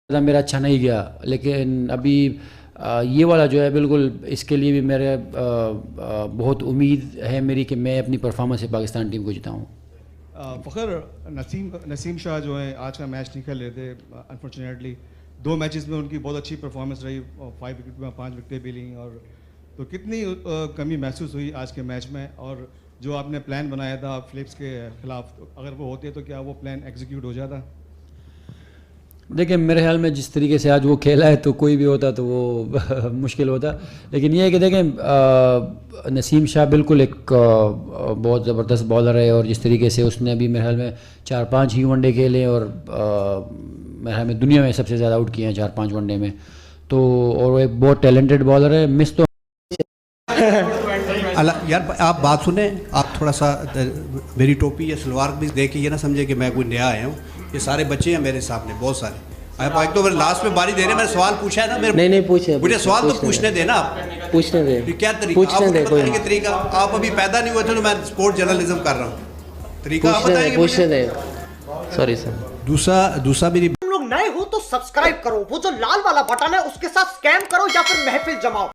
मेरा अच्छा नहीं गया, लेकिन अभी ये वाला जो है बिल्कुल इसके लिए भी मेरे बहुत उम्मीद है मेरी कि मैं अपनी परफॉर्मेंस से पाकिस्तान टीम को जिताऊँ। फ़खर, नसीम शाह जो है आज का मैच नहीं खेल रहे थे अनफॉर्चुनेटली। 2 मैचेस में उनकी बहुत अच्छी परफॉर्मेंस रही, 5 विकेट में 5 विकेटें भी लीं। और तो कितनी कमी महसूस हुई आज के मैच में, और जो आपने प्लान बनाया था फिलिप्स के खिलाफ, तो अगर वो होते तो क्या वो प्लान एग्जीक्यूट हो जाता? देखिए मेरे ख्याल में जिस तरीके से आज वो खेला है तो कोई भी होता तो वो मुश्किल होता, लेकिन ये है कि देखें नसीम शाह बिल्कुल एक बहुत ज़बरदस्त बॉलर है, और जिस तरीके से उसने अभी मेरे ख्याल में 4-5 ही वनडे खेले और मेरे ख्याल में दुनिया में सबसे ज़्यादा आउट किए हैं 4-5 वनडे में, तो और वो एक बहुत टैलेंटेड बॉलर है। मिस तो यार आप बात सुने, आप थोड़ा सा मेरी टोपी या सलवार भी देख के ये ना समझे कि मैं कोई नया आया हूँ। ये सारे बच्चे हैं मेरे सामने, बहुत सारे। आप एक तो लास्ट में बारी दे रहे हैं, मैंने सवाल पूछा है ना मेरे। नहीं पूछे, मुझे सवाल तो पूछने देना, आप पूछने दे। क्या तरीका पूछने दे, कोई तरीका, आप अभी पैदा नहीं हुए थे तो मैं स्पोर्ट जर्नलिज्म कर रहा हूँ। तरीका आप बताइए, पूछने दे। Sorry sir. दूसरा मेरी, तुम लोग नए हो तो सब्सक्राइब करो, वो जो लाल वाला बटन है उसके साथ स्कैम करो या फिर महफिल जमाओ।